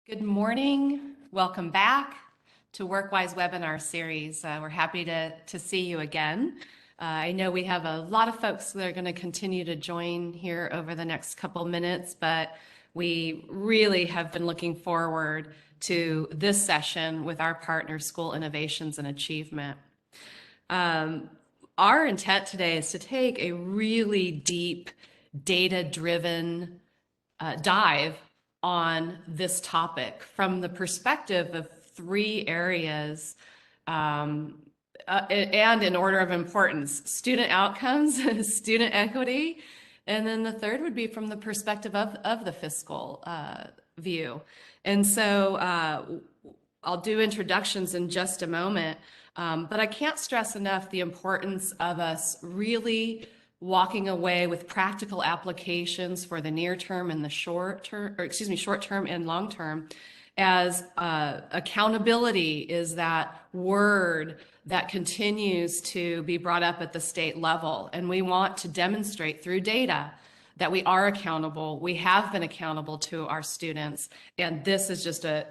Good morning. Welcome back to WorkWise webinar series. We're happy to see you again. I know we have a lot of folks that are going to continue to join here over the next couple minutes, but we really have been looking forward to this session with our partner, School Innovations and Achievement. Our intent today is to take a really deep, data-driven dive on this topic from the perspective of three areas and in order of importance: student outcomes, student equity, and then the third would be from the perspective of the fiscal view. And so I'll do introductions in just a moment, but I can't stress enough the importance of us really walking away with practical applications for the near term and the short term, or excuse me, short term and long term, as accountability is that word that continues to be brought up at the state level. And we want to demonstrate through data that we are accountable. We have been accountable to our students. And this is just a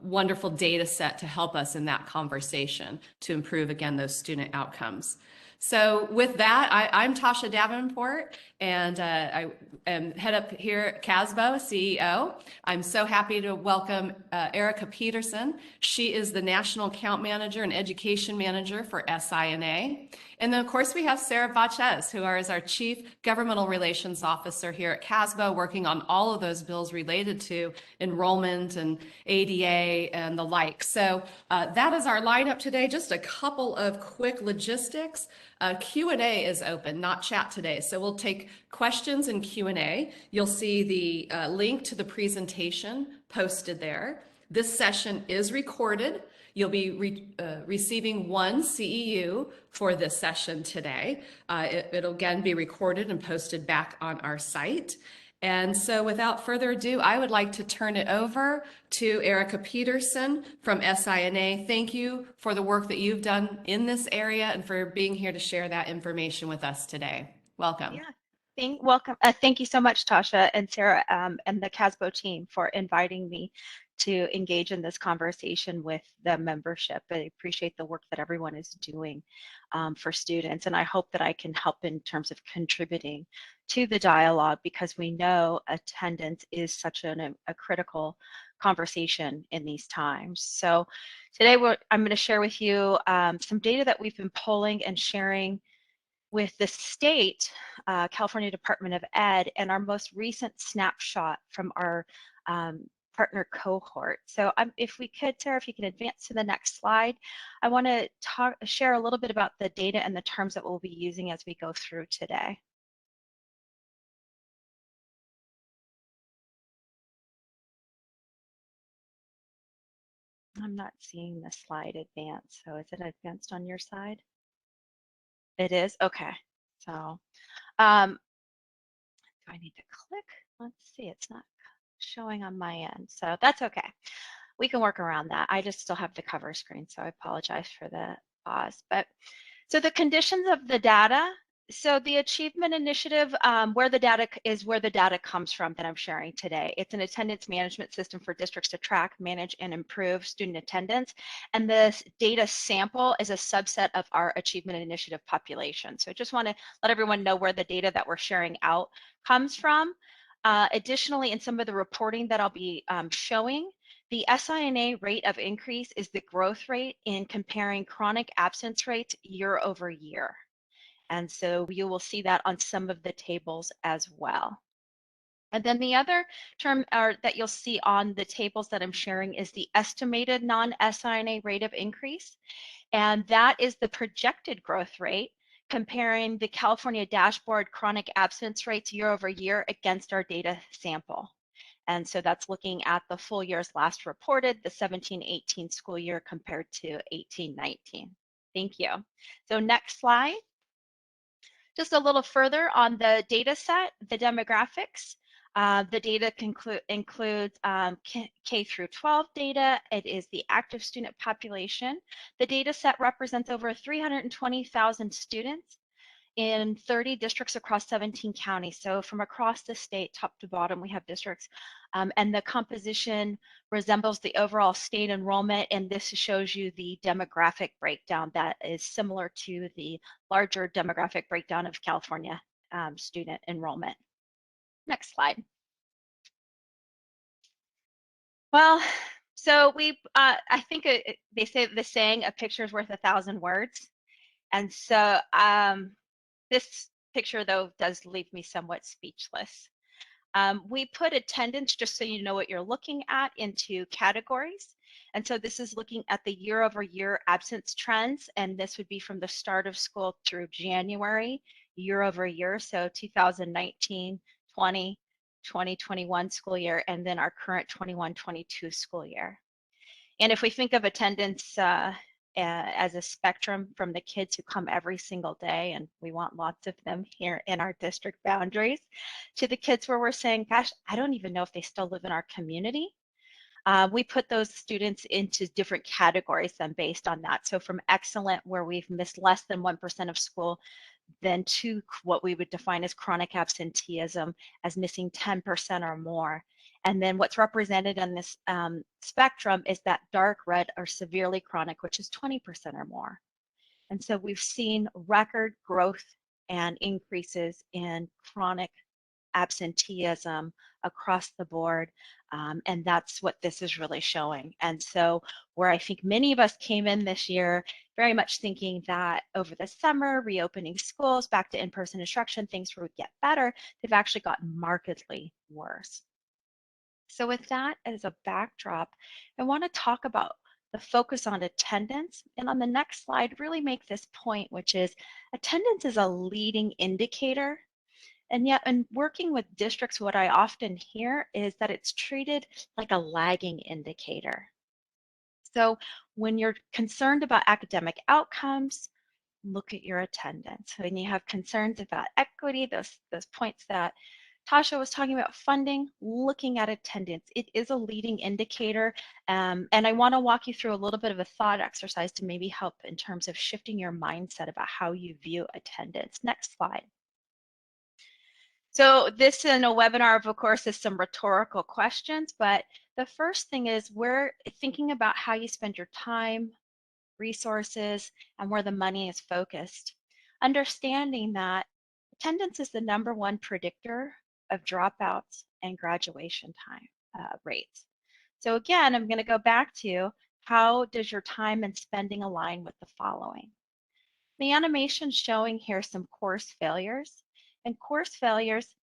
wonderful data set to help us in that conversation to improve, again, those student outcomes. So with that, I'm Tasha Davenport, and I am head up here at CASBO, CEO. I'm so happy to welcome Erica Peterson. She is the National Account Manager and Education Manager for SI&A. And then, of course, we have Sarah Bachez, who is our Chief Governmental Relations Officer here at CASBO, working on all of those bills related to enrollment and ADA and the like. So that is our lineup today. Just a couple of quick logistics. Q&A is open, not chat today. So we'll take questions in Q&A. You'll see the link to the presentation posted there. This session is recorded. You'll be receiving one CEU for this session today. It'll again be recorded and posted back on our site. And so without further ado, I would like to turn it over to Erica Peterson from SI&A. Thank you for the work that you've done in this area and for being here to share that information with us today. Welcome. Yeah, welcome. Thank you so much, Tasha and Sarah and the CASBO team for inviting me to engage in this conversation with the membership. I appreciate the work that everyone is doing for students, and I hope that I can help in terms of contributing to the dialogue, because we know attendance is such a critical conversation in these times. So today I'm going to share with you some data that we've been polling and sharing with the state, California Department of Ed, and our most recent snapshot from our partner cohort. So if we could, Sarah, if you can advance to the next slide, I want to share a little bit about the data and the terms that we'll be using as we go through today. I'm not seeing the slide advance, so is it advanced on your side? It is? Okay. So do I need to click? Let's see, it's not showing on my end, so that's okay. We can work around that. I just still have the cover screen, so I apologize for the pause. But so the conditions of the data. So the achievement initiative, where the data comes from that I'm sharing today. It's an attendance management system for districts to track, manage, and improve student attendance. And this data sample is a subset of our achievement initiative population. So I just want to let everyone know where the data that we're sharing out comes from. Additionally, in some of the reporting that I'll be showing, the SI&A rate of increase is the growth rate in comparing chronic absence rates year over year. And so you will see that on some of the tables as well. And then the other term that you'll see on the tables that I'm sharing is the estimated non-SI&A rate of increase. And that is the projected growth rate comparing the California dashboard chronic absence rates year over year against our data sample. And so that's looking at the full years last reported, the 17-18 school year compared to 18-19. Thank you. So next slide. Just a little further on the data set, the demographics. The data includes K through 12 data. It is the active student population. The data set represents over 320,000 students. in 30 districts across 17 counties. So from across the state, top to bottom, we have districts. And the composition resembles the overall state enrollment, and this shows you the demographic breakdown that is similar to the larger demographic breakdown of California student enrollment. Next slide. Well, so I think they say the saying, a picture is worth 1,000 words. And so this picture, though, does leave me somewhat speechless. We put attendance, just so you know what you're looking at, into categories. And so this is looking at the year-over-year absence trends, and this would be from the start of school through January, year-over-year, so 2019, 20, 2021 school year, and then our current 21-22 school year. And if we think of attendance as a spectrum from the kids who come every single day, and we want lots of them here in our district boundaries, to the kids where we're saying, gosh, I don't even know if they still live in our community. We put those students into different categories then based on that. So from excellent, where we've missed less than 1% of school, then to what we would define as chronic absenteeism, as missing 10% or more. And then what's represented on this spectrum is that dark red or severely chronic, which is 20% or more. And so we've seen record growth and increases in chronic absenteeism across the board. And that's what this is really showing. And so where I think many of us came in this year very much thinking that over the summer, reopening schools, back to in-person instruction, things would get better, they've actually gotten markedly worse. So with that as a backdrop, I want to talk about the focus on attendance. And on the next slide, really make this point, which is attendance is a leading indicator. And yet in working with districts, what I often hear is that it's treated like a lagging indicator. So when you're concerned about academic outcomes, look at your attendance. When you have concerns about equity, those points that Tasha was talking about, funding, looking at attendance, it is a leading indicator. And I want to walk you through a little bit of a thought exercise to maybe help in terms of shifting your mindset about how you view attendance. Next slide. So this in a webinar, of course, is some rhetorical questions, but the first thing is we're thinking about how you spend your time, resources, and where the money is focused. Understanding that attendance is the #1 predictor of dropouts and graduation time rates. So again, I'm going to go back to how does your time and spending align with the following. The animation showing here some course failures. And course failures,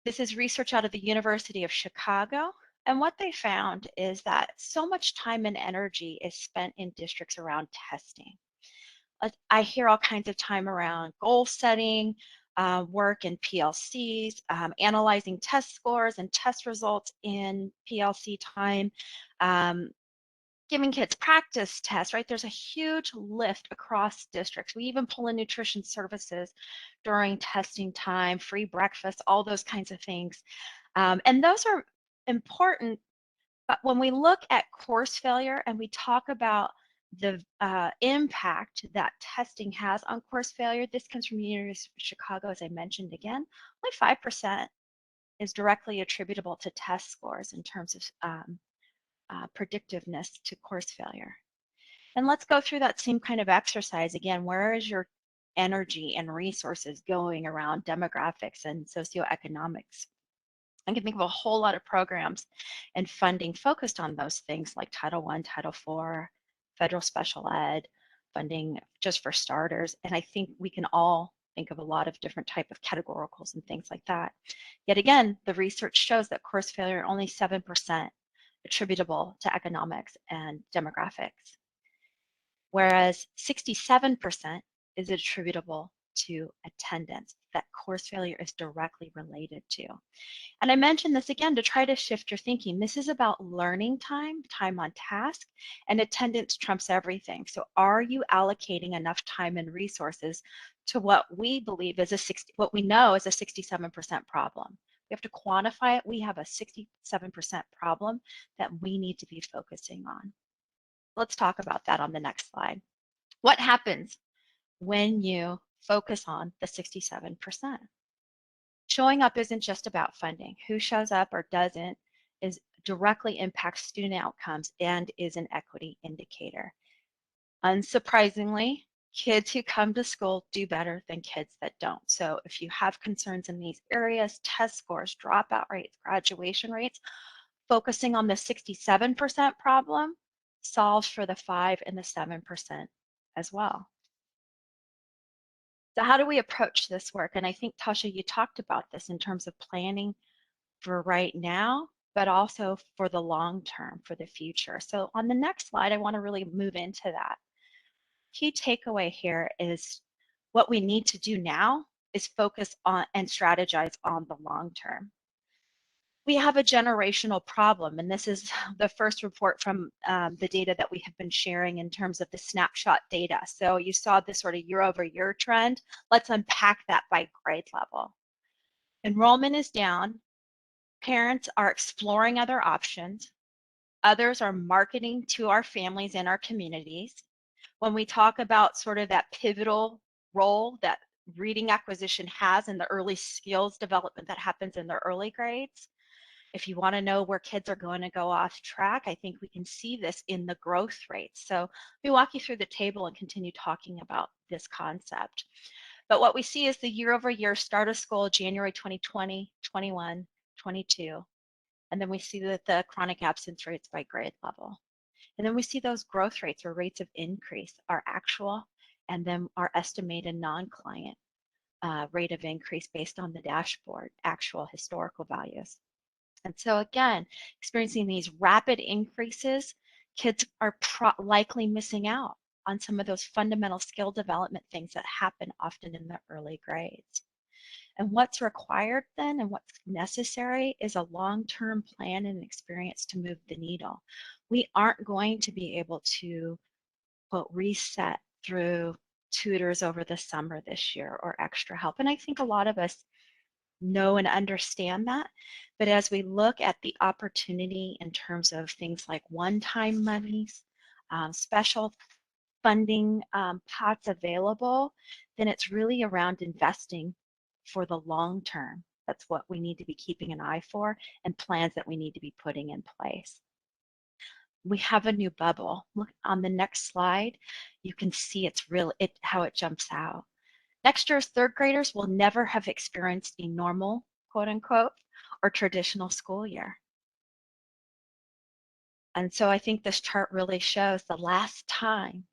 this is research out of the University of Chicago. And what they found is that so much time and energy is spent in districts around testing. I hear all kinds of time around goal setting, work in PLCs, analyzing test scores and test results in PLC time, giving kids practice tests, right? There's a huge lift across districts. We even pull in nutrition services during testing time, free breakfast, all those kinds of things. And those are important, but when we look at course failure and we talk about the impact that testing has on course failure, this comes from the University of Chicago, as I mentioned again, only 5% is directly attributable to test scores in terms of predictiveness to course failure. And let's go through that same kind of exercise again. Where is your energy and resources going around demographics and socioeconomics? I can think of a whole lot of programs and funding focused on those things like Title I, Title IV, federal special ed, funding just for starters. And I think we can all think of a lot of different type of categoricals and things like that. Yet again, the research shows that course failure, only 7% attributable to economics and demographics, whereas 67% is attributable to attendance, that course failure is directly related to. And I mentioned this again to try to shift your thinking. This is about learning time, time on task, and attendance trumps everything. So are you allocating enough time and resources to what we believe is what we know is a 67% problem? We have to quantify it. We have a 67% problem that we need to be focusing on. Let's talk about that on the next slide. What happens when you focus on the 67%. Showing up isn't just about funding. Who shows up or doesn't directly impacts student outcomes and is an equity indicator. Unsurprisingly, kids who come to school do better than kids that don't. So if you have concerns in these areas, test scores, dropout rates, graduation rates, focusing on the 67% problem solves for the 5 and the 7% as well. So how do we approach this work? And I think, Tasha, you talked about this in terms of planning for right now, but also for the long term, for the future. So on the next slide, I want to really move into that. Key takeaway here is what we need to do now is focus on and strategize on the long term. We have a generational problem, and this is the first report from the data that we have been sharing in terms of the snapshot data. So you saw this sort of year-over-year trend. Let's unpack that by grade level. Enrollment is down. Parents are exploring other options. Others are marketing to our families and our communities. When we talk about sort of that pivotal role that reading acquisition has in the early skills development that happens in the early grades, if you want to know where kids are going to go off track, I think we can see this in the growth rates. So let me walk you through the table and continue talking about this concept. But what we see is the year-over-year start of school, January 2020, 21, 22. And then we see that the chronic absence rates by grade level. And then we see those growth rates or rates of increase are actual, and then our estimated non-client rate of increase based on the dashboard, actual historical values. And so again, experiencing these rapid increases, kids are likely missing out on some of those fundamental skill development things that happen often in the early grades. And what's required then and what's necessary is a long-term plan and experience to move the needle. We aren't going to be able to, quote, reset through tutors over the summer this year or extra help. And I think a lot of us know and understand that. But as we look at the opportunity in terms of things like one-time monies, special funding pots available, then it's really around investing for the long term. That's what we need to be keeping an eye for and plans that we need to be putting in place. We have a new bubble. Look on the next slide, you can see how it jumps out. Next year's third graders will never have experienced a normal, quote unquote, or traditional school year. And so I think this chart really shows the last time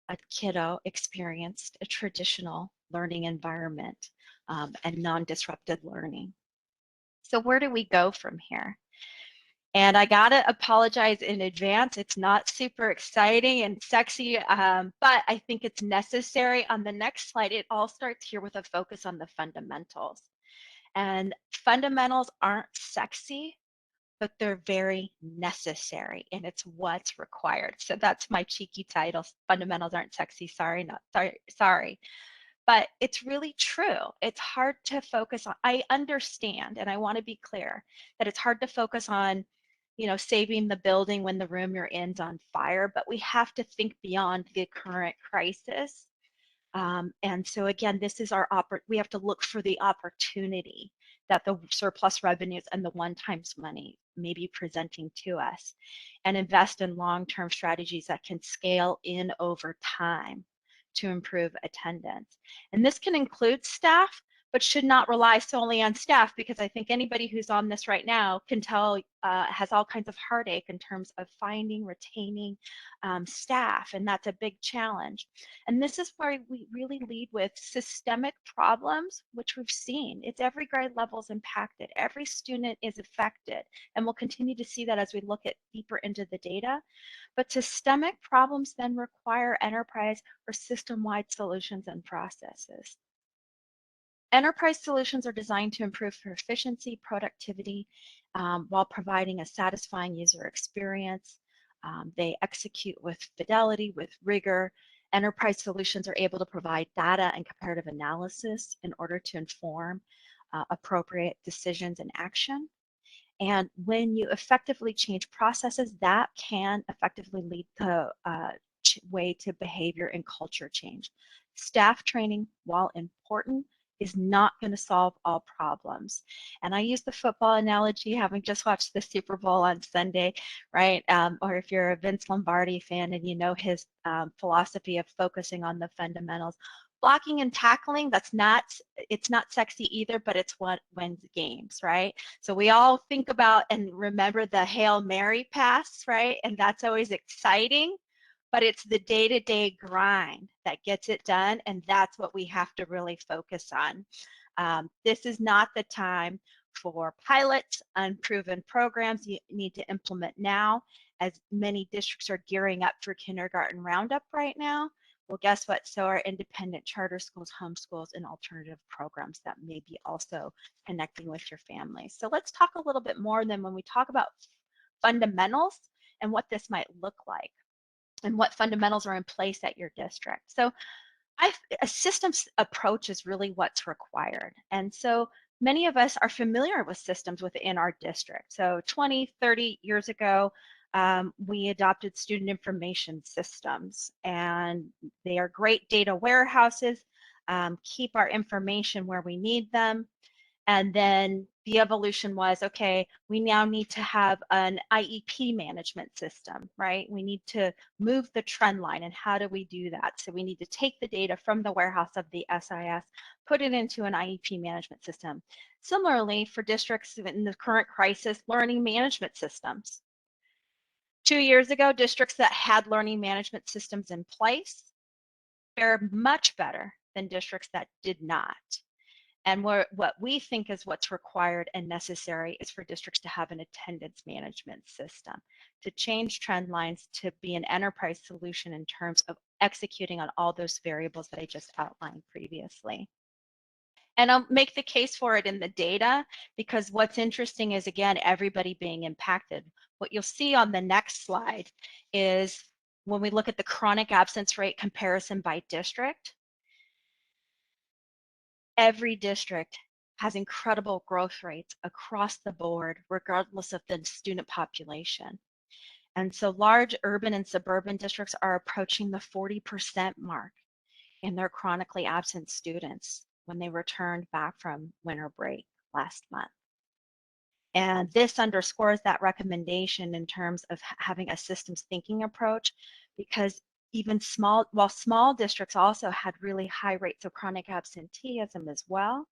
a kiddo experienced a traditional learning environment and non-disrupted learning. So where do we go from here? And I gotta apologize in advance. It's not super exciting and sexy, but I think it's necessary. On the next slide, it all starts here with a focus on the fundamentals. And fundamentals aren't sexy, but they're very necessary, and it's what's required. So that's my cheeky title. Fundamentals aren't sexy. Sorry. But it's really true. It's hard to focus on. I understand, and I want to be clear that it's hard to focus on, saving the building when the room you're in is on fire, but we have to think beyond the current crisis. And so again, this is we have to look for the opportunity that the surplus revenues and the one-time money may be presenting to us, and invest in long-term strategies that can scale in over time to improve attendance. And this can include staff, but should not rely solely on staff, because I think anybody who's on this right now can tell has all kinds of heartache in terms of finding, retaining staff, and that's a big challenge. And this is where we really lead with systemic problems, which we've seen. It's every grade level is impacted, every student is affected, and we'll continue to see that as we look at deeper into the data. But systemic problems then require enterprise or system-wide solutions and processes. Enterprise solutions are designed to improve efficiency, productivity, while providing a satisfying user experience. They execute with fidelity, with rigor. Enterprise solutions are able to provide data and comparative analysis in order to inform appropriate decisions and action. And when you effectively change processes, that can effectively lead to way to behavior and culture change. Staff training, while important, is not going to solve all problems. And I use the football analogy, having just watched the Super Bowl on Sunday, right? Or if you're a Vince Lombardi fan and you know his philosophy of focusing on the fundamentals. Blocking and tackling, it's not sexy either, but it's what wins games, right? So we all think about and remember the Hail Mary pass, right? And that's always exciting, but it's the day-to-day grind that gets it done, and that's what we have to really focus on. This is not the time for pilots, unproven programs you need to implement now, as many districts are gearing up for kindergarten roundup right now. Well, guess what? So are independent charter schools, homeschools, and alternative programs that may be also connecting with your family. So let's talk a little bit more then when we talk about fundamentals and what this might look like and what fundamentals are in place at your district. So a systems approach is really what's required. And so many of us are familiar with systems within our district. So 20, 30 years ago, we adopted student information systems, and they are great data warehouses, keep our information where we need them. And then the evolution was, okay, we now need to have an IEP management system, right? We need to move the trend line, and how do we do that? So we need to take the data from the warehouse of the SIS, put it into an IEP management system. Similarly, for districts in the current crisis, learning management systems. 2 years ago, districts that had learning management systems in place fared much better than districts that did not. And what we think is what's required and necessary is for districts to have an attendance management system, to change trend lines to be an enterprise solution in terms of executing on all those variables that I just outlined previously. And I'll make the case for it in the data, because what's interesting is, again, everybody being impacted. What you'll see on the next slide is when we look at the chronic absence rate comparison by district, every district has incredible growth rates across the board, regardless of the student population. And so large urban and suburban districts are approaching the 40% mark in their chronically absent students when they returned back from winter break last month. And this underscores that recommendation in terms of having a systems thinking approach, because even while small districts also had really high rates of chronic absenteeism as well,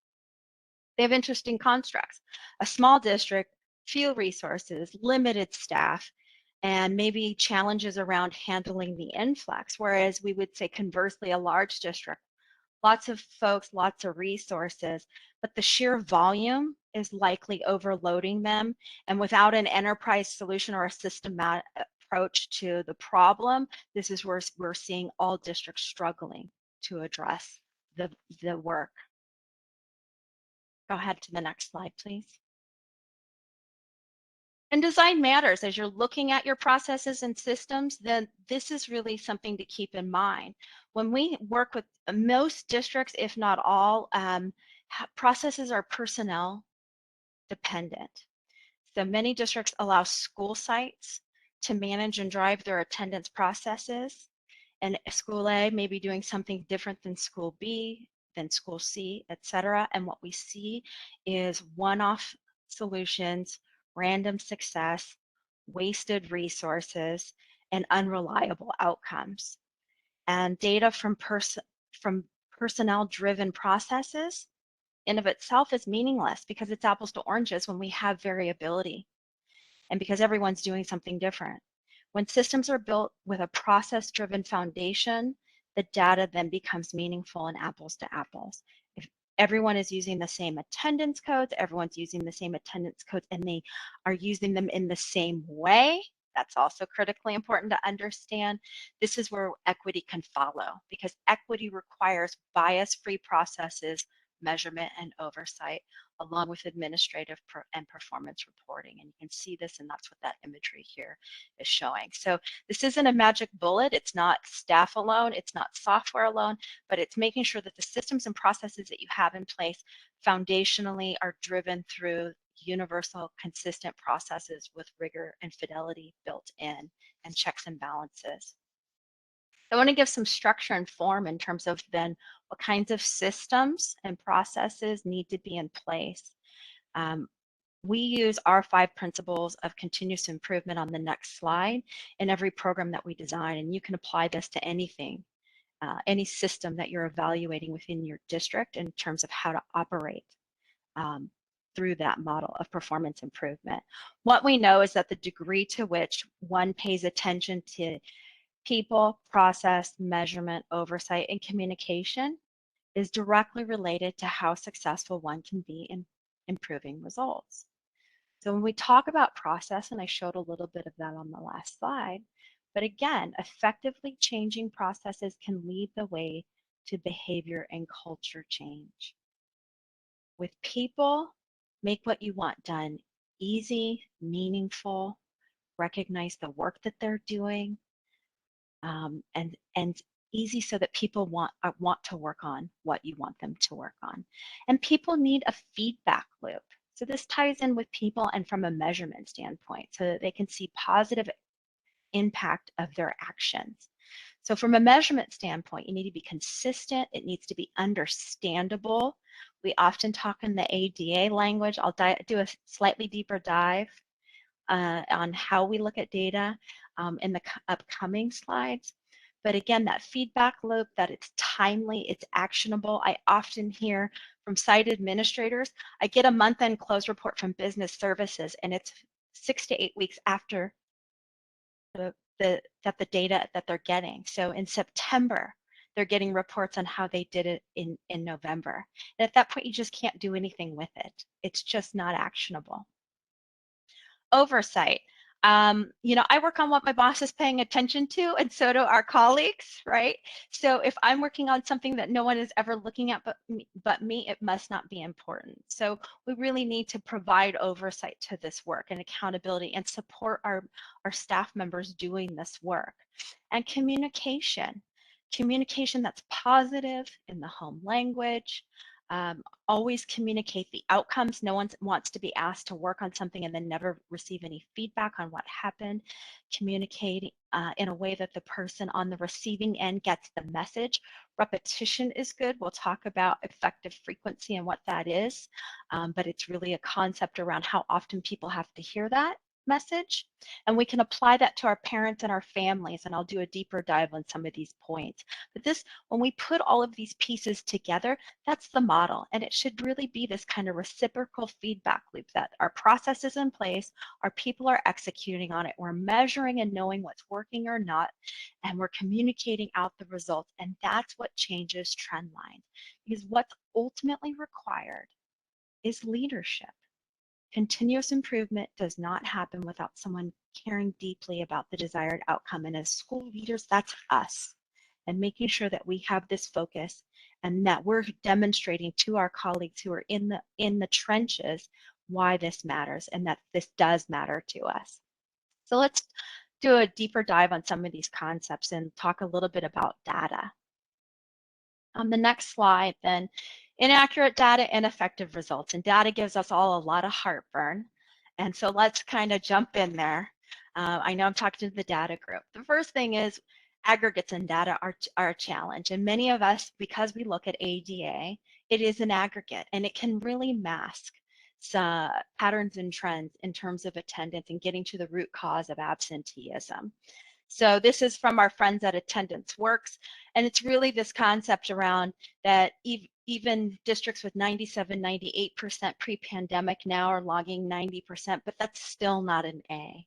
they have interesting constructs. A small district, few resources, limited staff, and maybe challenges around handling the influx, whereas we would say conversely, a large district, lots of folks, lots of resources, but the sheer volume is likely overloading them. And without an enterprise solution or a systematic approach to the problem, this is where we're seeing all districts struggling to address the work. Go ahead to the next slide, please. And design matters. As you're looking at your processes and systems, then this is really something to keep in mind. When we work with most districts, if not all, processes are personnel dependent. So many districts allow school sites to manage and drive their attendance processes. And school A may be doing something different than school B, than school C, et cetera. And what we see is one-off solutions, random success, wasted resources, and unreliable outcomes. And data from personnel-driven processes in of itself is meaningless, because it's apples to oranges when we have variability and because everyone's doing something different. When systems are built with a process-driven foundation, the data then becomes meaningful and apples to apples. If everyone is using the same attendance codes, everyone's using the same attendance codes, and they are using them in the same way, that's also critically important to understand. This is where equity can follow, because equity requires bias-free processes, measurement, and oversight, along with administrative and performance reporting. And you can see this, and that's what that imagery here is showing. So this isn't a magic bullet. It's not staff alone. It's not software alone, but it's making sure that the systems and processes that you have in place foundationally are driven through universal, consistent processes with rigor and fidelity built in, and checks and balances. I want to give some structure and form in terms of then what kinds of systems and processes need to be in place. We use our 5 principles of continuous improvement on the next slide in every program that we design, and you can apply this to anything, any system that you're evaluating within your district in terms of how to operate through that model of performance improvement. What we know is that the degree to which one pays attention to people, process, measurement, oversight, and communication is directly related to how successful one can be in improving results. So when we talk about process, and I showed a little bit of that on the last slide, but again, effectively changing processes can lead the way to behavior and culture change. With people, make what you want done easy, meaningful, recognize the work that they're doing, and easy so that people want to work on what you want them to work on. And people need a feedback loop. So this ties in with people and from a measurement standpoint so that they can see positive impact of their actions. So from a measurement standpoint, you need to be consistent. It needs to be understandable. We often talk in the ADA language. I'll do a slightly deeper dive on how we look at data in the upcoming slides. But again, that feedback loop, that it's timely, it's actionable. I often hear from site administrators, I get a month-end close report from business services, and it's 6 to 8 weeks after the data that they're getting. So in September, they're getting reports on how they did it in November. And at that point, you just can't do anything with it. It's just not actionable. Oversight. I work on what my boss is paying attention to, and so do our colleagues, right? So if I'm working on something that no one is ever looking at but me, it must not be important. So we really need to provide oversight to this work and accountability and support our staff members doing this work. And communication that's positive in the home language. Always communicate the outcomes. No one wants to be asked to work on something and then never receive any feedback on what happened. Communicate in a way that the person on the receiving end gets the message. Repetition is good. We'll talk about effective frequency and what that is, but it's really a concept around how often people have to hear that message. And we can apply that to our parents and our families, and I'll do a deeper dive on some of these points. But this, when we put all of these pieces together, that's the model, and it should really be this kind of reciprocal feedback loop that our process is in place, our people are executing on it, we're measuring and knowing what's working or not, and we're communicating out the results, and that's what changes trend lines. Because what's ultimately required is leadership. Continuous improvement does not happen without someone caring deeply about the desired outcome. And as school leaders, that's us. And making sure that we have this focus and that we're demonstrating to our colleagues who are in the trenches why this matters and that this does matter to us. So let's do a deeper dive on some of these concepts and talk a little bit about data. On the next slide, then, inaccurate data, ineffective results. And data gives us all a lot of heartburn. And so let's kind of jump in there. I know I'm talking to the data group. The first thing is aggregates and data are a challenge. And many of us, because we look at ADA, it is an aggregate and it can really mask some patterns and trends in terms of attendance and getting to the root cause of absenteeism. So this is from our friends at Attendance Works, and it's really this concept around that even districts with 97, 98% pre-pandemic now are logging 90%, but that's still not an A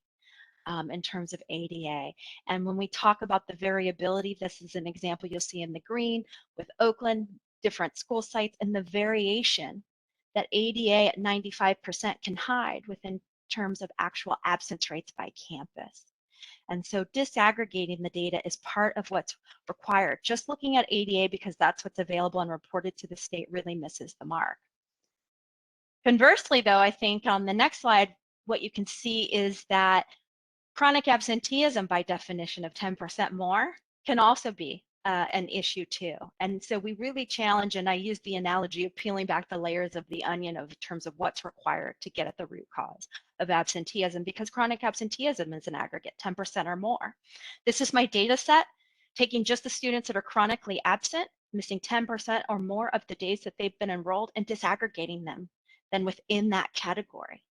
in terms of ADA. And when we talk about the variability, this is an example you'll see in the green with Oakland, different school sites, and the variation that ADA at 95% can hide within terms of actual absence rates by campus. And so disaggregating the data is part of what's required. Just looking at ADA because that's what's available and reported to the state really misses the mark. Conversely, though, I think on the next slide, what you can see is that chronic absenteeism, by definition of 10% more, can also be an issue too. And so we really challenge, and I use the analogy of peeling back the layers of the onion in terms of what's required to get at the root cause of absenteeism, because chronic absenteeism is an aggregate, 10% or more. This is my data set. taking just the students that are chronically absent, missing 10% or more of the days that they've been enrolled, and disaggregating them then within that category.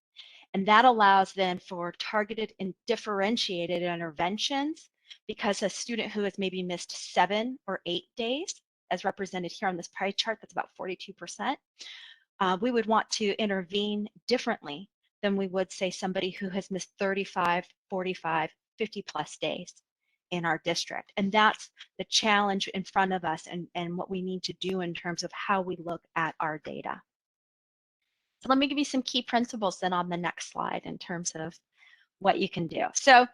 And that allows then for targeted and differentiated interventions, because a student who has maybe missed 7 or 8 days, as represented here on this pie chart, that's about 42%, we would want to intervene differently than we would say somebody who has missed 35, 45, 50 plus days in our district. And that's the challenge in front of us and what we need to do in terms of how we look at our data. So let me give you some key principles then on the next slide in terms of what you can do. So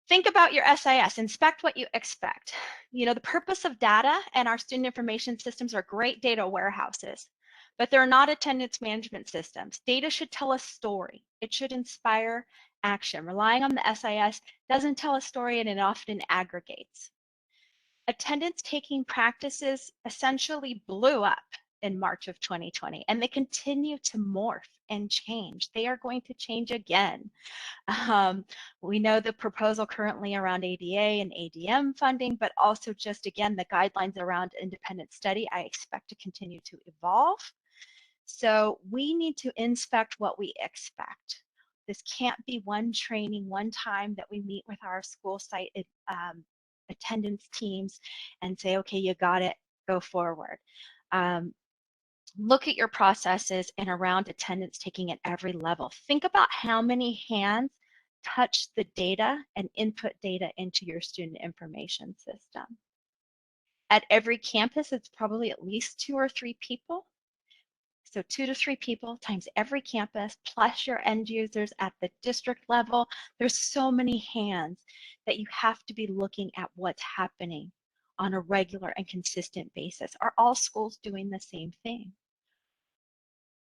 think about your SIS, inspect what you expect. You know, the purpose of data and our student information systems are great data warehouses, but they're not attendance management systems. Data should tell a story. It should inspire action. Relying on the SIS doesn't tell a story, and it often aggregates. Attendance taking practices essentially blew up in March of 2020, and they continue to morph and change. They are going to change again. We know the proposal currently around ADA and ADM funding, but also just again, the guidelines around independent study, I expect to continue to evolve. So we need to inspect what we expect. This can't be one training, one time that we meet with our school site attendance teams and say, okay, you got it, go forward. Look at your processes and around attendance taking at every level. Think about how many hands touch the data and input data into your student information system. At every campus, it's probably at least 2 or 3 people. So 2 to 3 people times every campus, plus your end users at the district level. There's so many hands that you have to be looking at what's happening on a regular and consistent basis. Are all schools doing the same thing?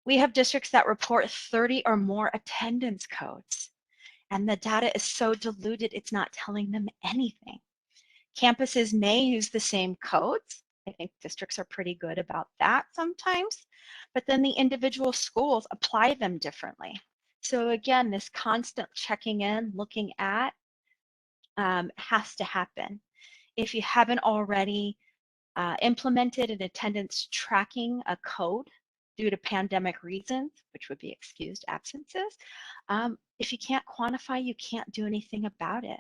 We have districts that report 30 or more attendance codes, and the data is so diluted, it's not telling them anything. Campuses may use the same codes. I think districts are pretty good about that sometimes, but then the individual schools apply them differently. So again, this constant checking in, looking at has to happen. If you haven't already implemented an attendance tracking a code due to pandemic reasons, which would be excused absences, if you can't quantify, you can't do anything about it.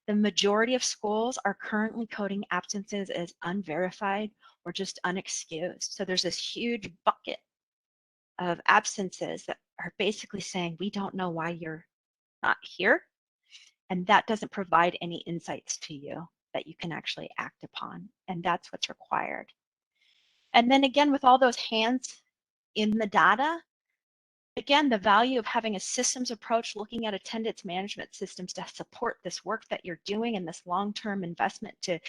The majority of schools are currently coding absences as unverified or just unexcused. So there's this huge bucket of absences that are basically saying, we don't know why you're not here. And that doesn't provide any insights to you that you can actually act upon. And that's what's required. And then again, with all those hands in the data, again, the value of having a systems approach, looking at attendance management systems to support this work that you're doing and this long-term investment to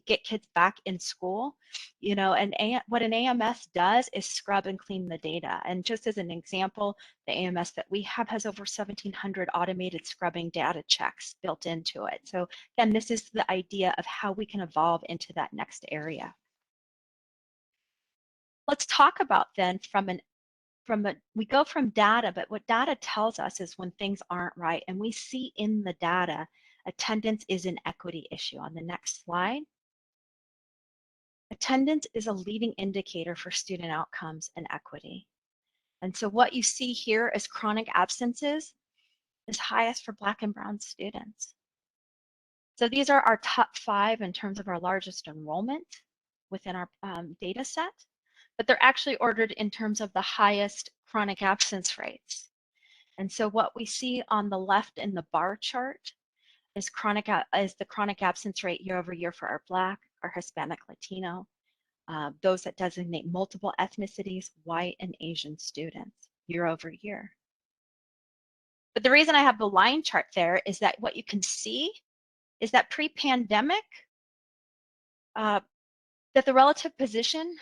get kids back in school, you know, and what an AMS does is scrub and clean the data. And just as an example, the AMS that we have has over 1,700 automated scrubbing data checks built into it. So again, this is the idea of how we can evolve into that next area. Let's talk about then we go from data, but what data tells us is when things aren't right, and we see in the data, attendance is an equity issue. On the next slide, attendance is a leading indicator for student outcomes and equity. And so what you see here is chronic absences is highest for Black and Brown students. So these are our top 5 in terms of our largest enrollment within our data set, but they're actually ordered in terms of the highest chronic absence rates. And so what we see on the left in the bar chart is the chronic absence rate year over year for our Black, our Hispanic, Latino, those that designate multiple ethnicities, white and Asian students year over year. But the reason I have the line chart there is that what you can see is that pre-pandemic, that the relative position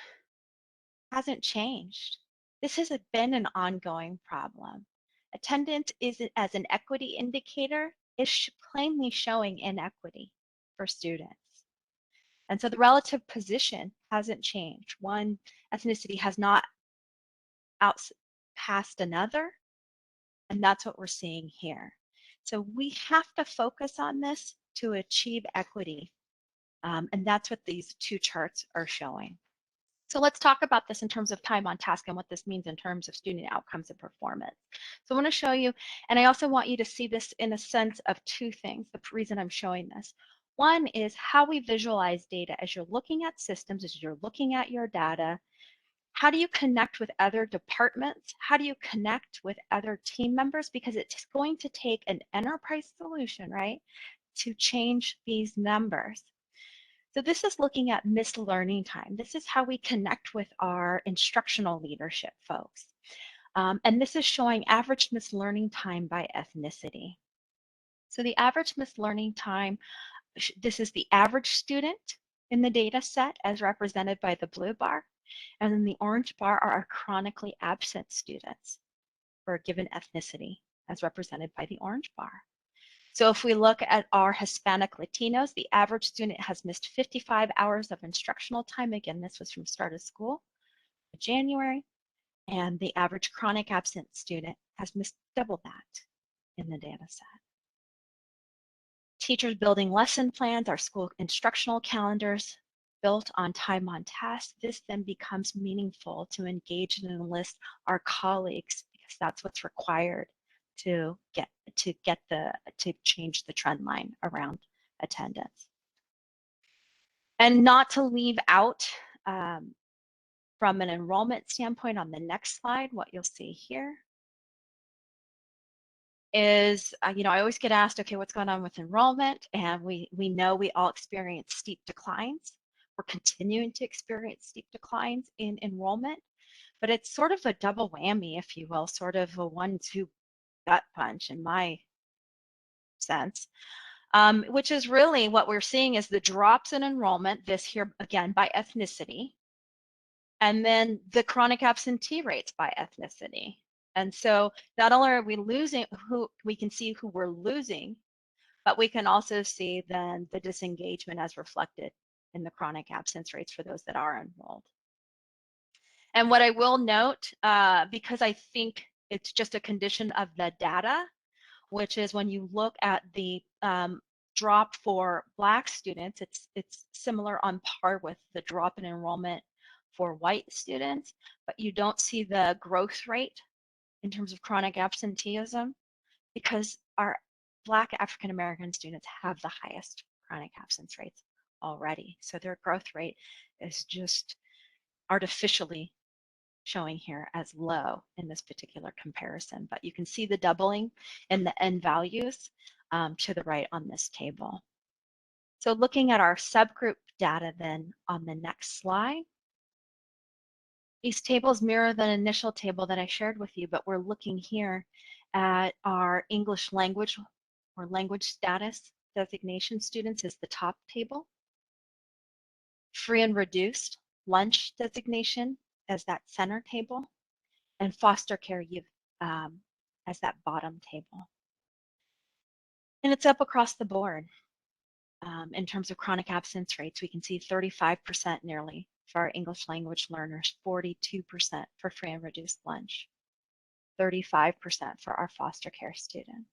hasn't changed. This has been an ongoing problem. Attendance as an equity indicator is plainly showing inequity for students. And so the relative position hasn't changed. One ethnicity has not outpassed another, and that's what we're seeing here. So we have to focus on this to achieve equity And that's what these two charts are showing. So let's talk about this in terms of time on task and what this means in terms of student outcomes and performance. So I want to show you, and I also want you to see this in a sense of two things, the reason I'm showing this. One is how we visualize data as you're looking at systems, as you're looking at your data. How do you connect with other departments? How do you connect with other team members? Because it's going to take an enterprise solution, right, to change these numbers. So this is looking at missed learning time. This is how we connect with our instructional leadership folks. And this is showing average missed learning time by ethnicity. So the average missed learning time, this is the average student in the data set as represented by the blue bar. And then the orange bar are our chronically absent students for a given ethnicity as represented by the orange bar. So if we look at our Hispanic Latinos, the average student has missed 55 hours of instructional time. Again, this was from start of school to January. And the average chronic absent student has missed double that in the data set. Teachers building lesson plans, our school instructional calendars built on time on task. This then becomes meaningful to engage and enlist our colleagues because that's what's required to change the trend line around attendance. And not to leave out from an enrollment standpoint on the next slide, what you'll see here is, I always get asked, okay, what's going on with enrollment? And we know we all experience steep declines. We're continuing to experience steep declines in enrollment, but it's sort of a double whammy, if you will, sort of a 1-2 gut punch in my sense, which is really what we're seeing is the drops in enrollment, this here again by ethnicity, and then the chronic absentee rates by ethnicity. And so not only are we losing we can see who we're losing, but we can also see then the disengagement as reflected in the chronic absence rates for those that are enrolled. And what I will note, because I think it's just a condition of the data, which is when you look at the drop for Black students, it's similar on par with the drop in enrollment for white students, but you don't see the growth rate in terms of chronic absenteeism because our Black African American students have the highest chronic absence rates already. So their growth rate is just artificially showing here as low in this particular comparison, but you can see the doubling in the end values to the right on this table. So looking at our subgroup data then on the next slide, these tables mirror the initial table that I shared with you, but we're looking here at our English language or language status designation students is the top table. Free and reduced lunch designation as that center table, and foster care youth as that bottom table. And it's up across the board. In terms of chronic absence rates, we can see 35% nearly for our English language learners, 42% for free and reduced lunch, 35% for our foster care students.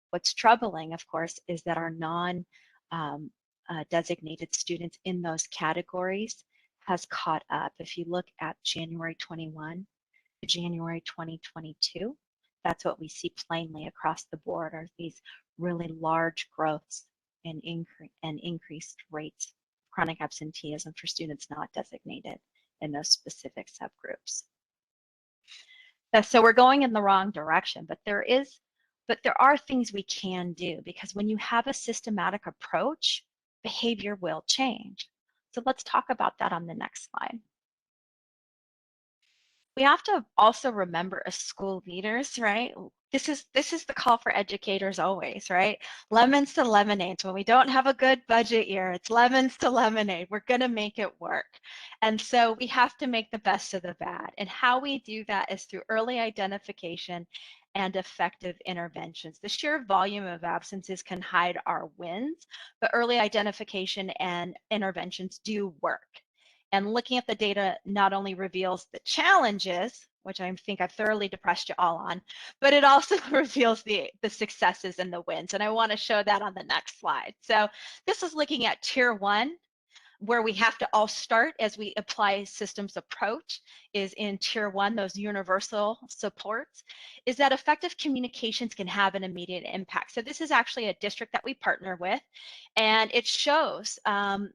What's troubling, of course, is that our non-designated students in those categories has caught up. If you look at January 21 to January 2022, that's what we see plainly across the board are these really large growths and increased rates of chronic absenteeism for students not designated in those specific subgroups. So we're going in the wrong direction, but there are things we can do because when you have a systematic approach, behavior will change. So let's talk about that on the next slide. We have to also remember as school leaders, right? This is the call for educators always, right? Lemons to lemonades. When we don't have a good budget year, it's lemons to lemonade. We're going to make it work. And so we have to make the best of the bad. And how we do that is through early identification and effective interventions. The sheer volume of absences can hide our wins, but early identification and interventions do work. And looking at the data not only reveals the challenges, which I think I've thoroughly depressed you all on, but it also reveals the successes and the wins. And I want to show that on the next slide. So this is looking at tier 1, where we have to all start as we apply systems approach is in tier 1, those universal supports, is that effective communications can have an immediate impact. So this is actually a district that we partner with, and it shows, and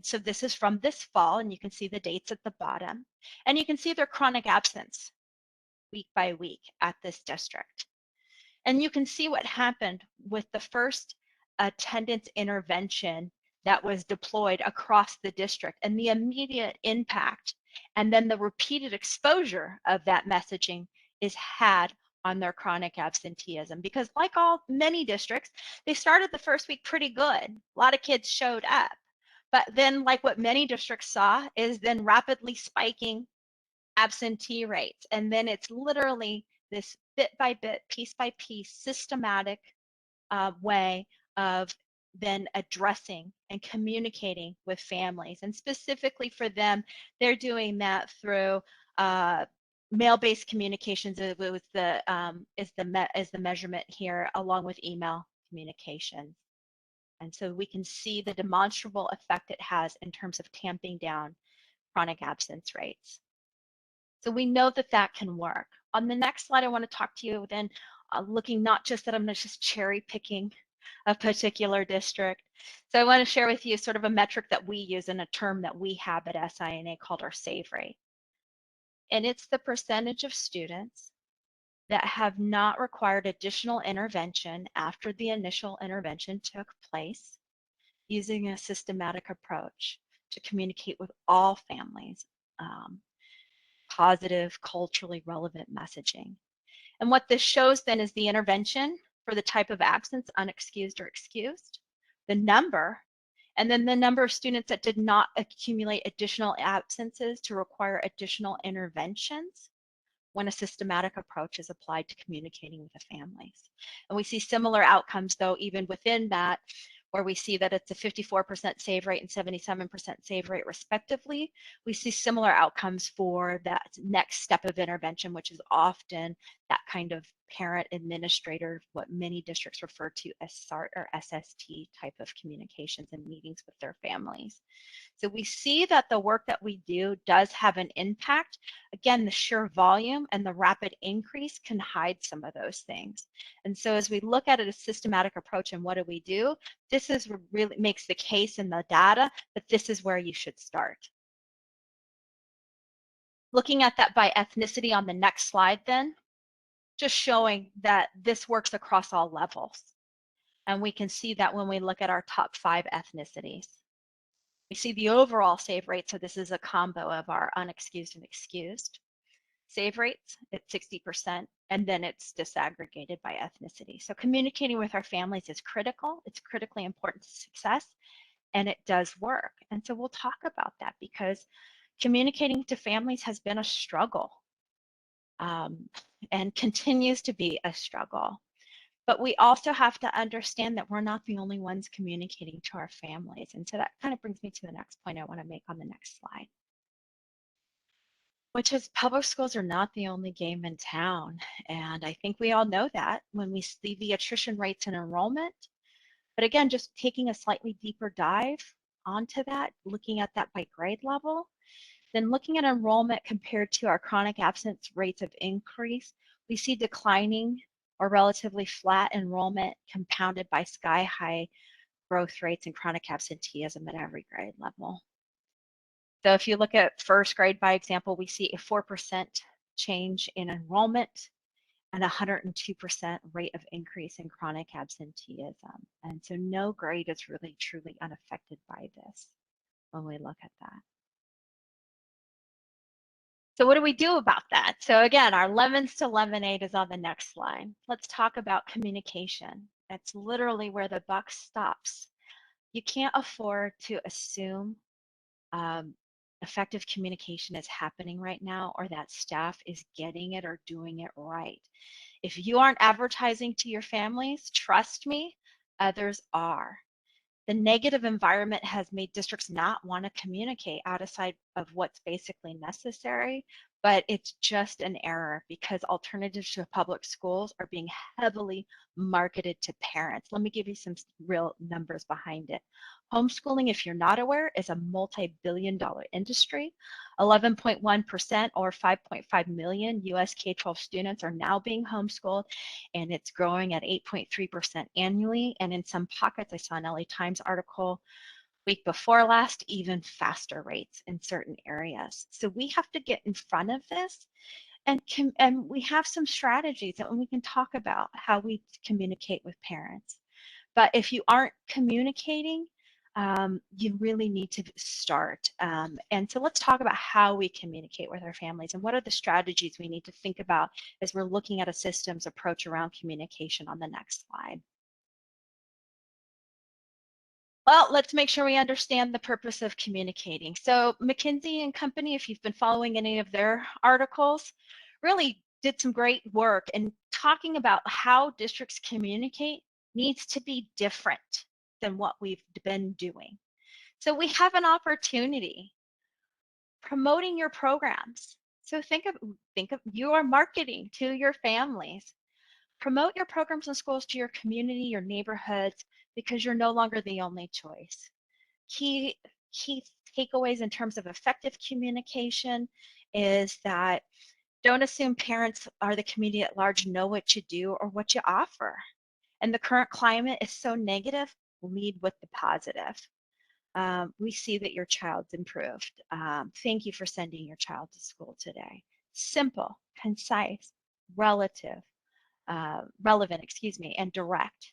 so this is from this fall, and you can see the dates at the bottom, and you can see their chronic absence week by week at this district. And you can see what happened with the first attendance intervention that was deployed across the district and the immediate impact, and then the repeated exposure of that messaging is had on their chronic absenteeism. Because like many districts, they started the first week pretty good. A lot of kids showed up. But then, like what many districts saw, is then rapidly spiking absentee rates. And then it's literally this bit by bit, piece by piece, systematic way of then addressing and communicating with families. And specifically for them, they're doing that through mail-based communications is the measurement here, along with email communications. And so we can see the demonstrable effect it has in terms of tamping down chronic absence rates. So we know that that can work. On the next slide, I want to talk to you then looking not just that I'm just cherry picking a particular district. So I want to share with you sort of a metric that we use and a term that we have at SI&A called our save rate. And it's the percentage of students that have not required additional intervention after the initial intervention took place using a systematic approach to communicate with all families, positive, culturally relevant messaging. And what this shows then is the intervention for the type of absence, unexcused or excused, the number, and then the number of students that did not accumulate additional absences to require additional interventions when a systematic approach is applied to communicating with the families. And we see similar outcomes, though, even within that, where we see that it's a 54% save rate and 77% save rate respectively. We see similar outcomes for that next step of intervention, which is often that kind of parent administrator, what many districts refer to as SART or SST type of communications and meetings with their families. So we see that the work that we do does have an impact. Again, the sheer volume and the rapid increase can hide some of those things. And so as we look at it, a systematic approach and what do, this is really makes the case in the data that this is where you should start. Looking at that by ethnicity on the next slide then, just showing that this works across all levels. And we can see that when we look at our top 5 ethnicities. We see the overall save rate, so this is a combo of our unexcused and excused save rates at 60%, and then it's disaggregated by ethnicity. So communicating with our families is critical. It's critically important to success, and it does work. And so we'll talk about that because communicating to families has been a struggle and continues to be a struggle. But we also have to understand that we're not the only ones communicating to our families. And so that kind of brings me to the next point I want to make on the next slide, which is public schools are not the only game in town. And I think we all know that when we see the attrition rates and enrollment. But again, just taking a slightly deeper dive onto that, looking at that by grade level, then looking at enrollment compared to our chronic absence rates of increase, we see declining or relatively flat enrollment compounded by sky-high growth rates and chronic absenteeism at every grade level. So if you look at first grade, by example, we see a 4% change in enrollment and 102% rate of increase in chronic absenteeism. And so no grade is really truly unaffected by this when we look at that. So what do we do about that? So again, our lemons to lemonade is on the next slide. Let's talk about communication. That's literally where the buck stops. You can't afford to assume effective communication is happening right now or that staff is getting it or doing it right. If you aren't advertising to your families, trust me, others are. The negative environment has made districts not want to communicate outside of what's basically necessary, but it's just an error because alternatives to public schools are being heavily marketed to parents. Let me give you some real numbers behind it. Homeschooling, if you're not aware, is a multi-billion-dollar industry. 11.1% or 5.5 million US K-12 students are now being homeschooled, and it's growing at 8.3% annually. And in some pockets, I saw an LA Times article week before last, even faster rates in certain areas. So we have to get in front of this, and we have some strategies that we can talk about how we communicate with parents. But if you aren't communicating, you really need to start. And so let's talk about how we communicate with our families and what are the strategies we need to think about as we're looking at a systems approach around communication on the next slide. Well, let's make sure we understand the purpose of communicating. So McKinsey and Company, if you've been following any of their articles, really did some great work in talking about how districts communicate needs to be different than what we've been doing. So we have an opportunity promoting your programs. So think of your marketing to your families. Promote your programs in schools to your community, your neighborhoods, because you're no longer the only choice. Key takeaways in terms of effective communication is that don't assume parents or the community at large know what you do or what you offer. And the current climate is so negative, lead with the positive. We see that your child's improved. Thank you for sending your child to school today. Simple, concise, relevant, and direct.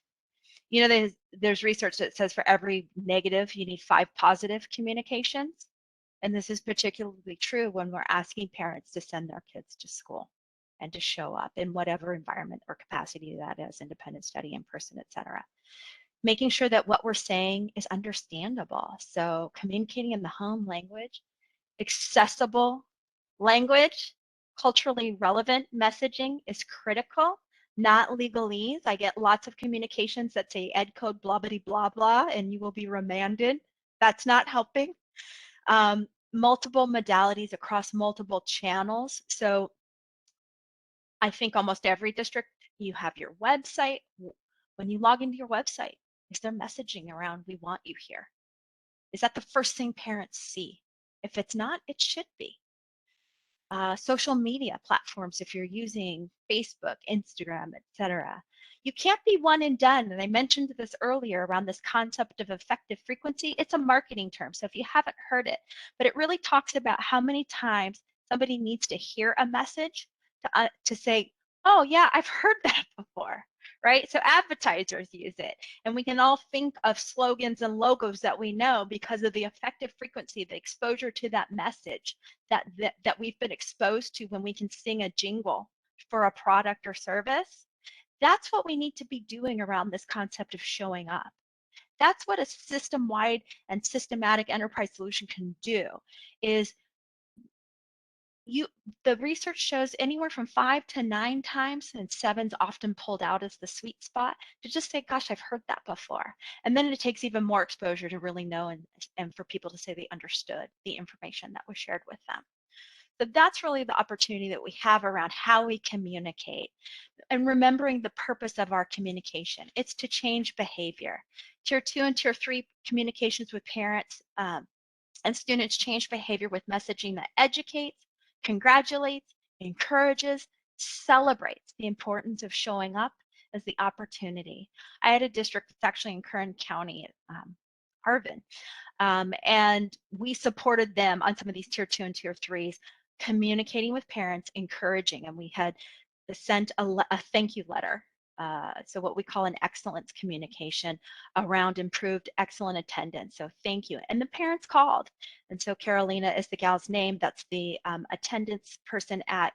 You know, there's research that says for every negative, you need 5 positive communications. And this is particularly true when we're asking parents to send their kids to school and to show up in whatever environment or capacity that is, independent study, in person, etc. Making sure that what we're saying is understandable. So communicating in the home language, accessible language, culturally relevant messaging is critical, not legalese. I get lots of communications that say ed code blah, blah, blah, blah, and you will be remanded. That's not helping. Multiple modalities across multiple channels. So I think almost every district, you have your website. When you log into your website, is there messaging around we want you here? Is that the first thing parents see? If it's not, it should be. Social media platforms, if you're using Facebook, Instagram, etc. You can't be one and done. And I mentioned this earlier around this concept of effective frequency. It's a marketing term, so if you haven't heard it, but it really talks about how many times somebody needs to hear a message to say, oh yeah, I've heard that before, right? So advertisers use it, and we can all think of slogans and logos that we know because of the effective frequency, the exposure to that message that we've been exposed to when we can sing a jingle for a product or service. That's what we need to be doing around this concept of showing up. That's what a system-wide and systematic enterprise solution can do, is the research shows anywhere from 5 to 9 times, and 7's often pulled out as the sweet spot, to just say, gosh, I've heard that before. And then it takes even more exposure to really know and for people to say they understood the information that was shared with them. So that's really the opportunity that we have around how we communicate, and remembering the purpose of our communication. It's to change behavior. Tier 2 and Tier 3 communications with parents and students change behavior with messaging that educates, congratulates, encourages, celebrates the importance of showing up as the opportunity. I had a district that's actually in Kern County, Arvin, and we supported them on some of these Tier 2 and Tier 3s, communicating with parents, encouraging, and we had sent a thank you letter. So what we call an excellence communication around improved excellent attendance. So thank you. And the parents called. And so Carolina is the gal's name. That's the attendance person at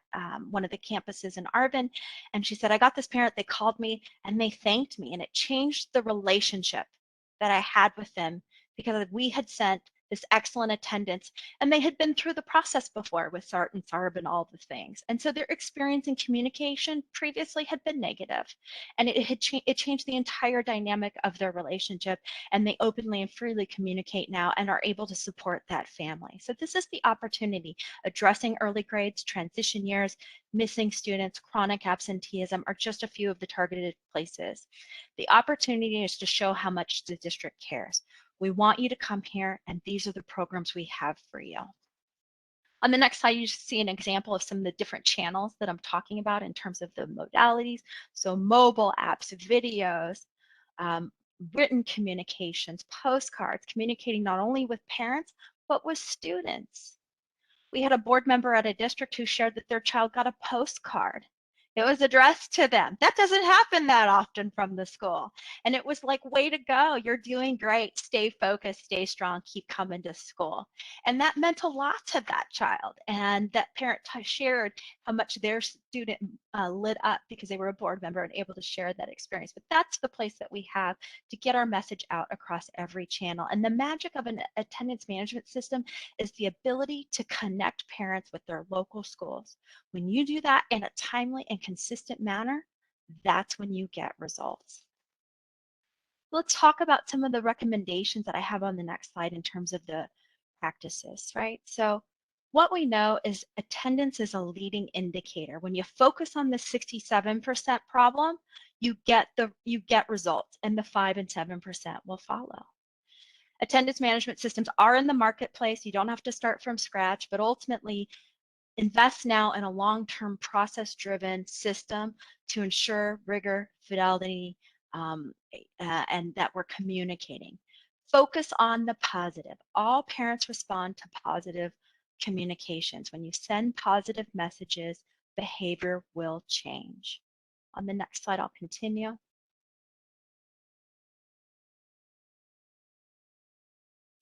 one of the campuses in Arvin. And she said, I got this parent, they called me and they thanked me. And it changed the relationship that I had with them, because we had sent this excellent attendance, and they had been through the process before with SART and SARB and all the things. And so their experience in communication previously had been negative, and it changed the entire dynamic of their relationship, and they openly and freely communicate now and are able to support that family. So this is the opportunity. Addressing early grades, transition years, missing students, chronic absenteeism are just a few of the targeted places. The opportunity is to show how much the district cares. We want you to come here, and these are the programs we have for you. On the next slide, you see an example of some of the different channels that I'm talking about in terms of the modalities. So mobile apps, videos, written communications, postcards, communicating not only with parents, but with students. We had a board member at a district who shared that their child got a postcard. It was addressed to them. That doesn't happen that often from the school. And it was like, way to go. You're doing great. Stay focused, stay strong, keep coming to school. And that meant a lot to that child. And that parent shared how much their student lit up because they were a board member and able to share that experience. But that's the place that we have to get our message out across every channel. And the magic of an attendance management system is the ability to connect parents with their local schools. When you do that in a timely and consistent manner, that's when you get results. Let's talk about some of the recommendations that I have on the next slide in terms of the practices, right? So what we know is attendance is a leading indicator. When you focus on the 67% problem, you get results, and the 5 and 7% will follow. Attendance management systems are in the marketplace. You don't have to start from scratch, but ultimately invest now in a long-term process-driven system to ensure rigor, fidelity, and that we're communicating. Focus on the positive. All parents respond to positive communications. When you send positive messages, behavior will change. On the next slide, I'll continue.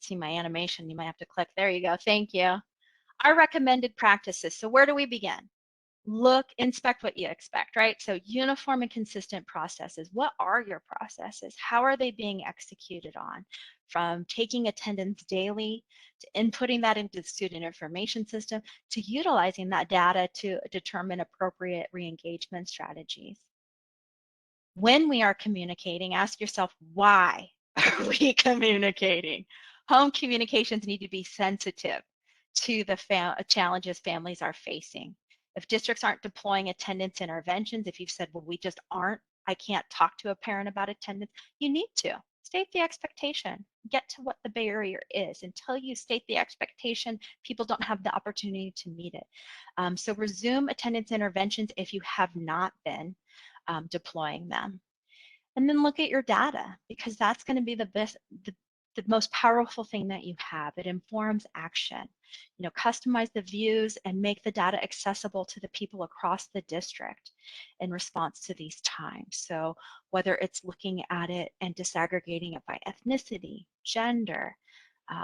See my animation, you might have to click. There you go, thank you. Our recommended practices. So where do we begin? Look, inspect what you expect, right? So uniform and consistent processes. What are your processes? How are they being executed on? From taking attendance daily to inputting that into the student information system to utilizing that data to determine appropriate re-engagement strategies. When we are communicating, ask yourself, why are we communicating? Home communications need to be sensitive to the challenges families are facing. If districts aren't deploying attendance interventions, if you've said, well, we just aren't, I can't talk to a parent about attendance, you need to state the expectation, get to what the barrier is. Until you state the expectation, people don't have the opportunity to meet it. So resume attendance interventions if you have not been deploying them. And then look at your data, because that's going to be the most powerful thing that you have. It informs action. You know, customize the views and make the data accessible to the people across the district in response to these times. So whether it's looking at it and disaggregating it by ethnicity, gender,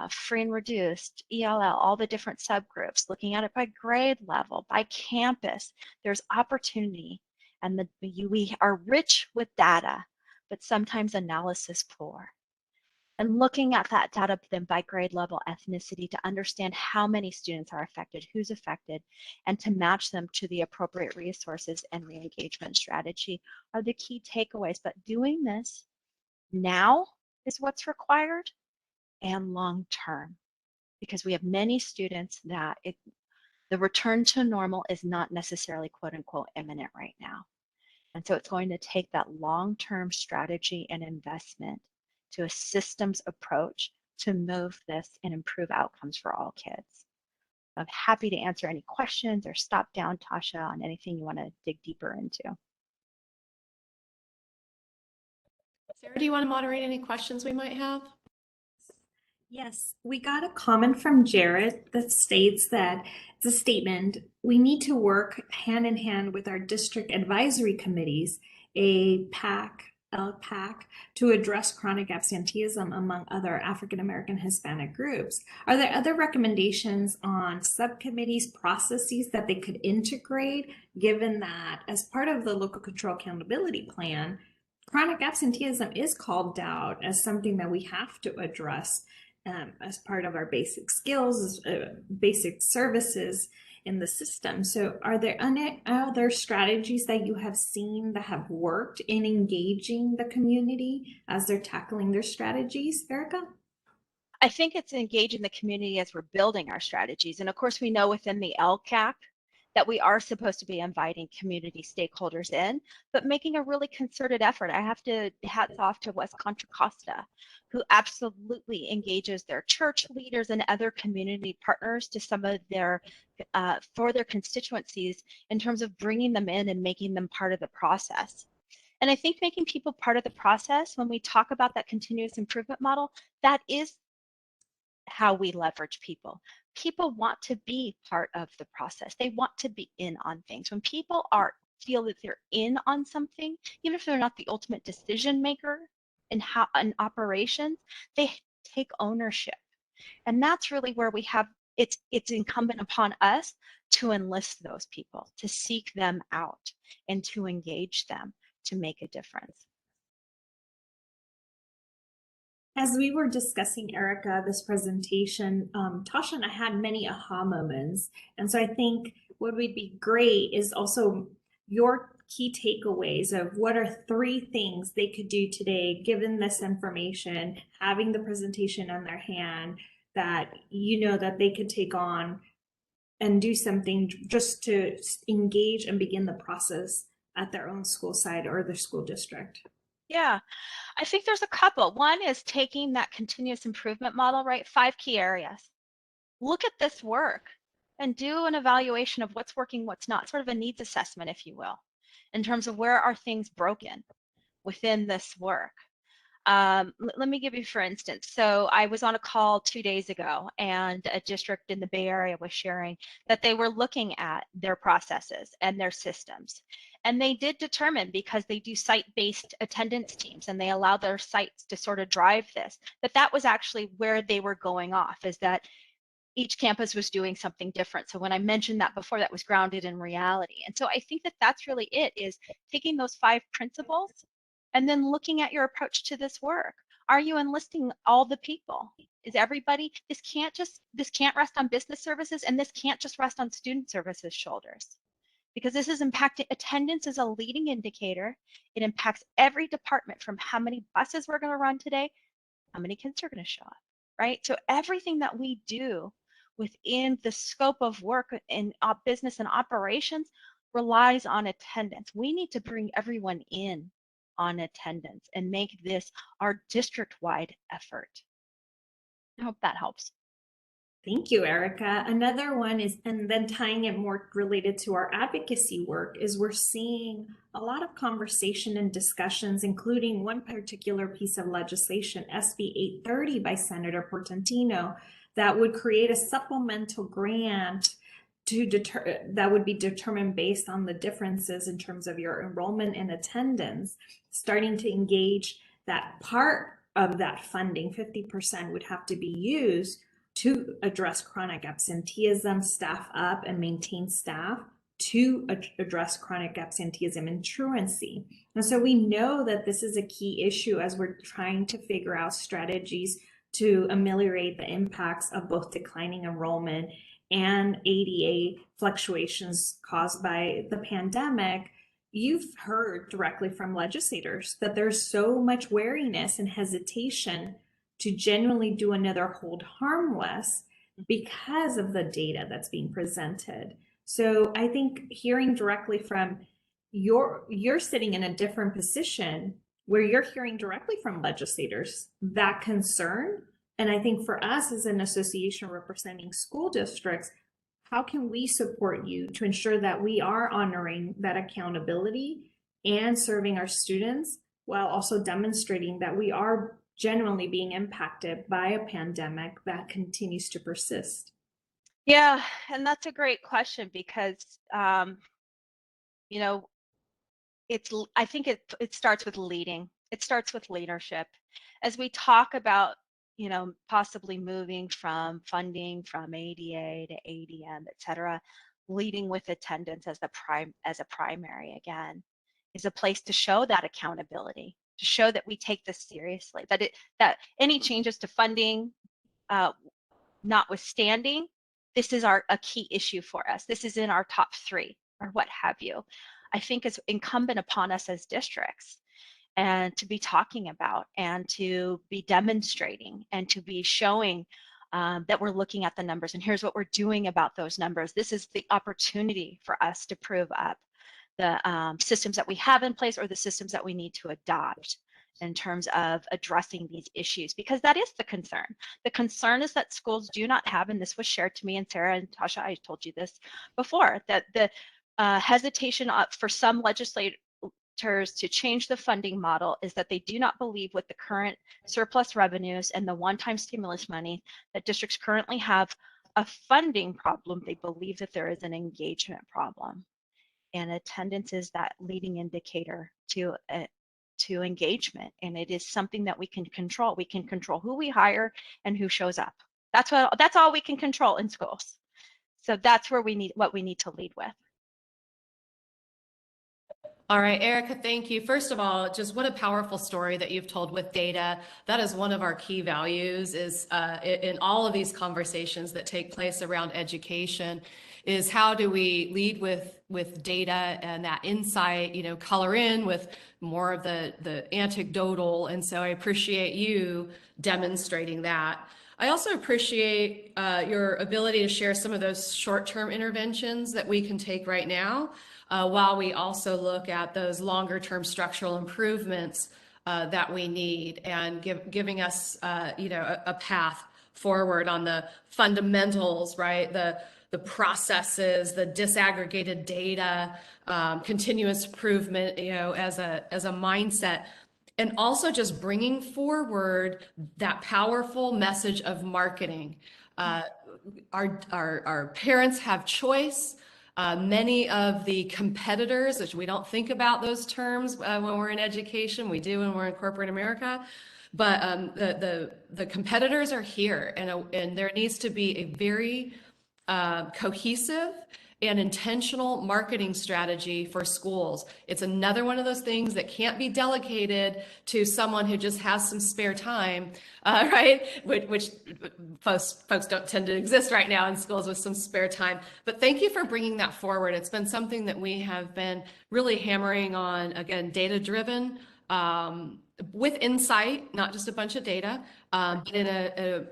free and reduced, ELL, all the different subgroups, looking at it by grade level, by campus, there's opportunity. And we are rich with data, but sometimes analysis poor. And looking at that data then by grade level, ethnicity, to understand how many students are affected, who's affected, and to match them to the appropriate resources and re-engagement strategy are the key takeaways. But doing this now is what's required, and long term, because we have many students that the return to normal is not necessarily quote unquote imminent right now. And so it's going to take that long-term strategy and investment to a systems approach to move this and improve outcomes for all kids. I'm happy to answer any questions or stop down, Tasha, on anything you want to dig deeper into. Sarah, do you want to moderate any questions we might have? Yes, we got a comment from Jared that states that it's a statement: we need to work hand in hand with our district advisory committees, a PAC, LPAC, to address chronic absenteeism among other African American Hispanic groups. Are there other recommendations on subcommittees, processes that they could integrate, given that as part of the local control accountability plan, chronic absenteeism is called out as something that we have to address? as part of our basic skills, basic services in the system. So are there any other strategies that you have seen that have worked in engaging the community as they're tackling their strategies, Erica? I think it's engaging the community as we're building our strategies. And of course, we know within the LCAP that we are supposed to be inviting community stakeholders in, but making a really concerted effort. I have to hats off to West Contra Costa, who absolutely engages their church leaders and other community partners to some of their, for their constituencies in terms of bringing them in and making them part of the process. And I think making people part of the process, when we talk about that continuous improvement model, that is how we leverage people. People want to be part of the process. They want to be in on things. When people feel that they're in on something, even if they're not the ultimate decision maker in operations, they take ownership. And that's really where we have it's incumbent upon us to enlist those people, to seek them out, and to engage them to make a difference. As we were discussing, Erica, this presentation, Tasha and I had many aha moments. And so I think what would be great is also your key takeaways of what are 3 things they could do today, given this information, having the presentation on their hand, that you know that they could take on and do something just to engage and begin the process at their own school site or their school district. Yeah, I think there's a couple. One is taking that continuous improvement model, right? 5 key areas. Look at this work and do an evaluation of what's working, what's not, sort of a needs assessment, if you will, in terms of where are things broken within this work. Let me give you, for instance, so I was on a call 2 days ago, and a district in the Bay Area was sharing that they were looking at their processes and their systems. And they did determine, because they do site-based attendance teams and they allow their sites to sort of drive this, that that was actually where they were going off, is that each campus was doing something different. So when I mentioned that before, that was grounded in reality. And so I think that that's really it, is taking those 5 principles and then looking at your approach to this work. Are you enlisting all the people? Is everybody, this can't rest on business services, and this can't just rest on student services shoulders, because this is impacting, attendance is a leading indicator. It impacts every department, from how many buses we're going to run today, how many kids are going to show up, right? So everything that we do within the scope of work in business and operations relies on attendance. We need to bring everyone in on attendance and make this our district-wide effort. I hope that helps. Thank you, Erica. Another one is, and then tying it more related to our advocacy work, is we're seeing a lot of conversation and discussions, including one particular piece of legislation, SB 830 by Senator Portantino, that would create a supplemental grant that would be determined based on the differences in terms of your enrollment and attendance, starting to engage that part of that funding. 50% would have to be used to address chronic absenteeism, staff up and maintain staff, to address chronic absenteeism and truancy. And so we know that this is a key issue as we're trying to figure out strategies to ameliorate the impacts of both declining enrollment and ADA fluctuations caused by the pandemic. You've heard directly from legislators that there's so much wariness and hesitation to genuinely do another hold harmless because of the data that's being presented. So I think hearing directly from you're sitting in a different position where you're hearing directly from legislators that concern. And I think for us as an association representing school districts, how can we support you to ensure that we are honoring that accountability and serving our students, while also demonstrating that we are genuinely being impacted by a pandemic that continues to persist? Yeah, and that's a great question, because you know, I think it starts with leading. It starts with leadership. As we talk about, possibly moving from funding from ADA to ADM, et cetera, leading with attendance as a primary, again, is a place to show that accountability, to show that we take this seriously, that any changes to funding, notwithstanding, this is a key issue for us. This is in our top 3 or what have you. I think it's incumbent upon us as districts and to be talking about and to be demonstrating and to be showing that we're looking at the numbers and here's what we're doing about those numbers. This is the opportunity for us to prove up the systems that we have in place or the systems that we need to adopt in terms of addressing these issues, because that is the concern. The concern is that schools do not have, and this was shared to me and Sarah and Tasha, I told you this before, that the hesitation for some legislators to change the funding model is that they do not believe with the current surplus revenues and the one-time stimulus money that districts currently have a funding problem. They believe that there is an engagement problem, and attendance is that leading indicator to engagement, and it is something that we can control. We can control who we hire and who shows up. That's all we can control in schools. So that's where we need to lead with. All right, Erica, thank you. First of all, just what a powerful story that you've told with data. That is one of our key values is in all of these conversations that take place around education is how do we lead with data and that insight, color in with more of the anecdotal. And so I appreciate you demonstrating that. I also appreciate your ability to share some of those short-term interventions that we can take right now, while we also look at those longer-term structural improvements that we need and giving us, a path forward on the fundamentals, right? The processes, the disaggregated data, continuous improvement, as a mindset. And also just bringing forward that powerful message of marketing. Our parents have choice. Many of the competitors, which we don't think about those terms when we're in education, we do when we're in corporate America, but the competitors are here, and there needs to be a very cohesive and intentional marketing strategy for schools. It's another one of those things that can't be delegated to someone who just has some spare time, right? Which folks don't tend to exist right now in schools with some spare time. But thank you for bringing that forward. It's been something that we have been really hammering on, again, data-driven, with insight, not just a bunch of data, but in a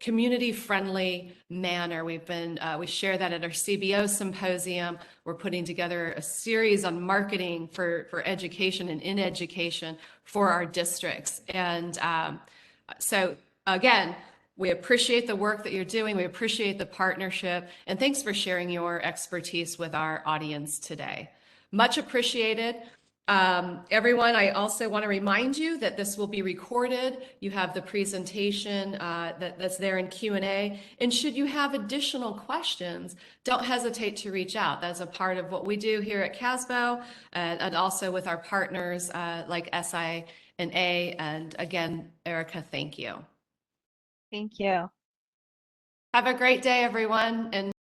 community-friendly manner. We share that at our CBO symposium. We're putting together a series on marketing for education and in education for our districts. And so again, we appreciate the work that you're doing. We appreciate the partnership. And thanks for sharing your expertise with our audience today. Much appreciated. Everyone, I also want to remind you that this will be recorded. You have the presentation that's there in Q&A. And should you have additional questions, don't hesitate to reach out. That's a part of what we do here at CASBO and also with our partners like SI&A. And again, Erica, thank you. Thank you. Have a great day, everyone. And